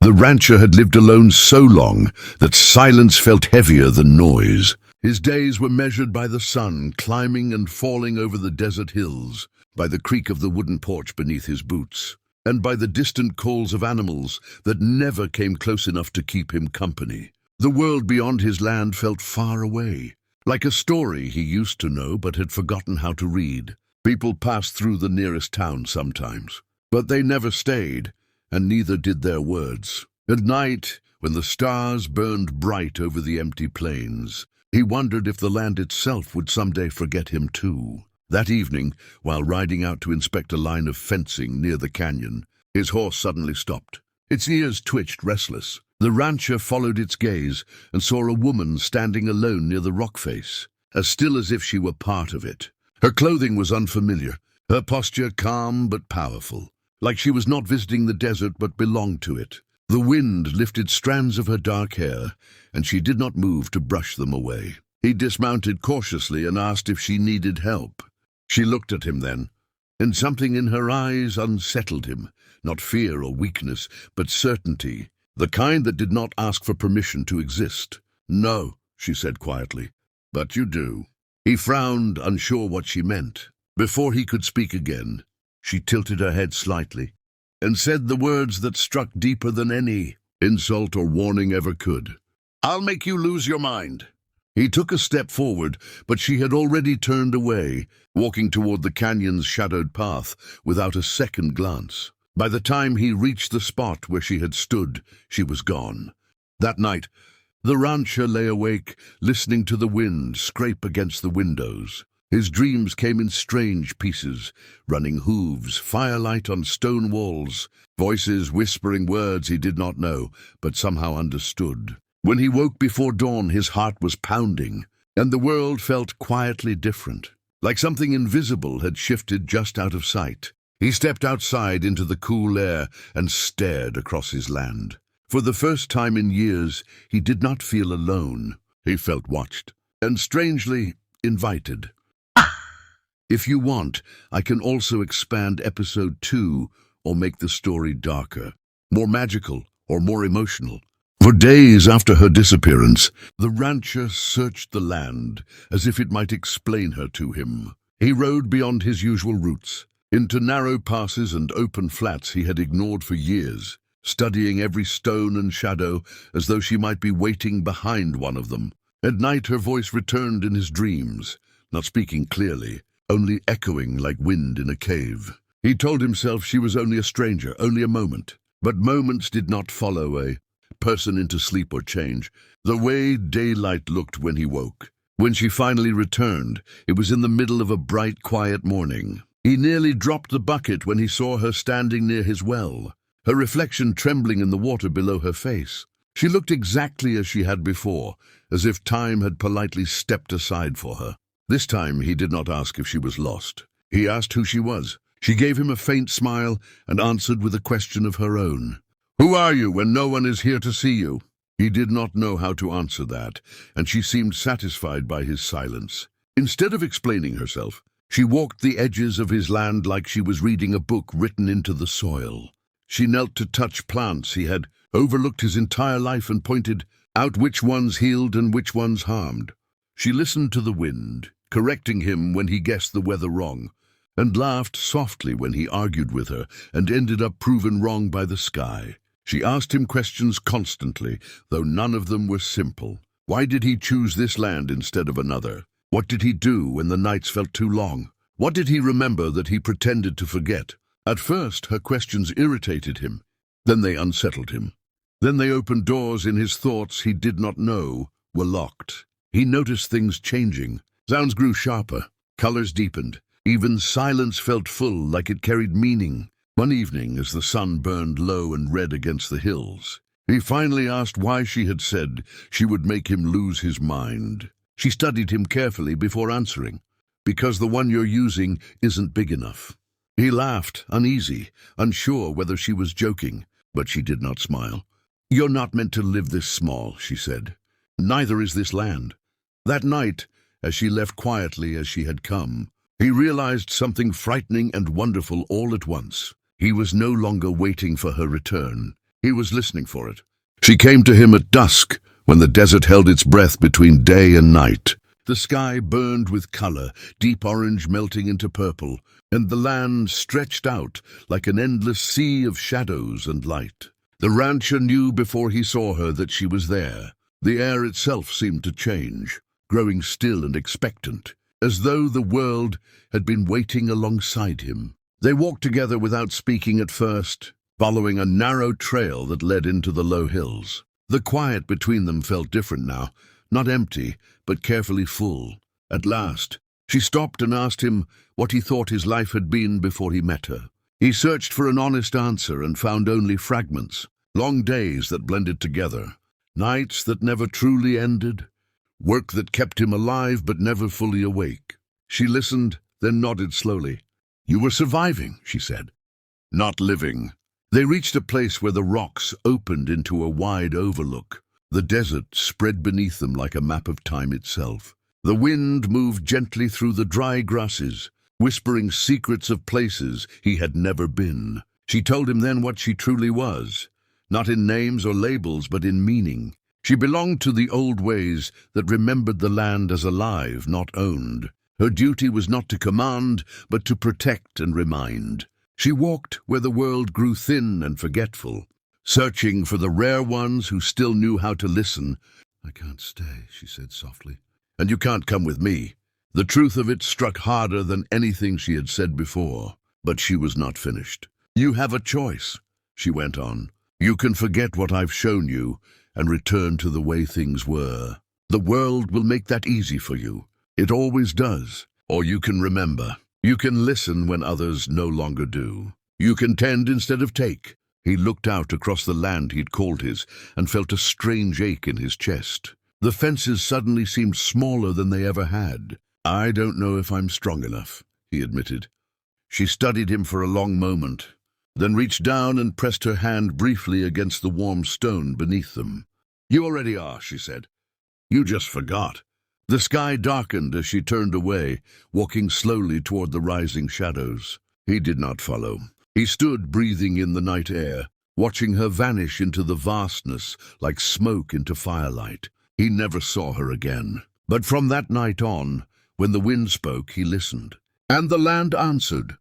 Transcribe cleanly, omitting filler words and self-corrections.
The rancher had lived alone so long that silence felt heavier than noise. His days were measured by the sun climbing and falling over the desert hills, by the creak of the wooden porch beneath his boots, and by the distant calls of animals that never came close enough to keep him company. The world beyond his land felt far away, like a story he used to know but had forgotten how to read. People passed through the nearest town sometimes, but they never stayed, and neither did their words. At night, when the stars burned bright over the empty plains, he wondered if the land itself would someday forget him too. That evening, while riding out to inspect a line of fencing near the canyon, his horse suddenly stopped. Its ears twitched restless. The rancher followed its gaze and saw a woman standing alone near the rock face, as still as if she were part of it. Her clothing was unfamiliar, her posture calm but powerful, like she was not visiting the desert but belonged to it. The wind lifted strands of her dark hair, and she did not move to brush them away. He dismounted cautiously and asked if she needed help. She looked at him then, and something in her eyes unsettled him. Not fear or weakness, but certainty, the kind that did not ask for permission to exist. "No," she said quietly, "but you do." He frowned, unsure what she meant. Before he could speak again, she tilted her head slightly and said the words that struck deeper than any insult or warning ever could. "I'll make you lose your mind." He took a step forward, but she had already turned away, walking toward the canyon's shadowed path without a second glance. By the time he reached the spot where she had stood, she was gone. That night, the rancher lay awake, listening to the wind scrape against the windows. His dreams came in strange pieces, running hooves, firelight on stone walls, voices whispering words he did not know, but somehow understood. When he woke before dawn, his heart was pounding, and the world felt quietly different, like something invisible had shifted just out of sight. He stepped outside into the cool air and stared across his land. For the first time in years, he did not feel alone. He felt watched, and strangely invited. If you want, I can also expand episode 2 or make the story darker, more magical or more emotional. For days after her disappearance, the rancher searched the land as if it might explain her to him. He rode beyond his usual routes, into narrow passes and open flats he had ignored for years, studying every stone and shadow as though she might be waiting behind one of them. At night her voice returned in his dreams, not speaking clearly, only echoing like wind in a cave. He told himself she was only a stranger, only a moment. But moments did not follow a person into sleep or change, the way daylight looked when he woke. When she finally returned, it was in the middle of a bright, quiet morning. He nearly dropped the bucket when he saw her standing near his well, her reflection trembling in the water below her face. She looked exactly as she had before, as if time had politely stepped aside for her. This time he did not ask if she was lost. He asked who she was. She gave him a faint smile and answered with a question of her own. "Who are you when no one is here to see you?" He did not know how to answer that, and she seemed satisfied by his silence. Instead of explaining herself, she walked the edges of his land like she was reading a book written into the soil. She knelt to touch plants he had overlooked his entire life and pointed out which ones healed and which ones harmed. She listened to the wind, correcting him when he guessed the weather wrong, and laughed softly when he argued with her and ended up proven wrong by the sky. She asked him questions constantly, though none of them were simple. Why did he choose this land instead of another? What did he do when the nights felt too long? What did he remember that he pretended to forget? At first, her questions irritated him. Then they unsettled him. Then they opened doors in his thoughts he did not know were locked. He noticed things changing. Sounds grew sharper, colors deepened. Even silence felt full, like it carried meaning. One evening, as the sun burned low and red against the hills, he finally asked why she had said she would make him lose his mind. She studied him carefully before answering. "Because the one you're using isn't big enough." He laughed, uneasy, unsure whether she was joking, but she did not smile. "You're not meant to live this small," she said. "Neither is this land." That night, as she left quietly as she had come, he realized something frightening and wonderful all at once. He was no longer waiting for her return. He was listening for it. She came to him at dusk, when the desert held its breath between day and night. The sky burned with color, deep orange melting into purple, and the land stretched out like an endless sea of shadows and light. The rancher knew before he saw her that she was there. The air itself seemed to change, growing still and expectant, as though the world had been waiting alongside him. They walked together without speaking at first, following a narrow trail that led into the low hills. The quiet between them felt different now, not empty, but carefully full. At last, she stopped and asked him what he thought his life had been before he met her. He searched for an honest answer and found only fragments, long days that blended together, nights that never truly ended, work that kept him alive but never fully awake. She listened, then nodded slowly. "You were surviving," she said, "not living." They reached a place where the rocks opened into a wide overlook. The desert spread beneath them like a map of time itself. The wind moved gently through the dry grasses, whispering secrets of places he had never been. She told him then what she truly was, not in names or labels, but in meaning. She belonged to the old ways that remembered the land as alive, not owned. Her duty was not to command, but to protect and remind. She walked where the world grew thin and forgetful, searching for the rare ones who still knew how to listen. "I can't stay," she said softly. "And you can't come with me." The truth of it struck harder than anything she had said before, but she was not finished. "You have a choice," she went on. "You can forget what I've shown you and return to the way things were. The world will make that easy for you. It always does. Or you can remember. You can listen when others no longer do. You can tend instead of take." He looked out across the land he'd called his and felt a strange ache in his chest. The fences suddenly seemed smaller than they ever had. "I don't know if I'm strong enough," he admitted. She studied him for a long moment, then reached down and pressed her hand briefly against the warm stone beneath them. "You already are," she said. "You just forgot." The sky darkened as she turned away, walking slowly toward the rising shadows. He did not follow. He stood breathing in the night air, watching her vanish into the vastness like smoke into firelight. He never saw her again. But from that night on, when the wind spoke, he listened. And the land answered.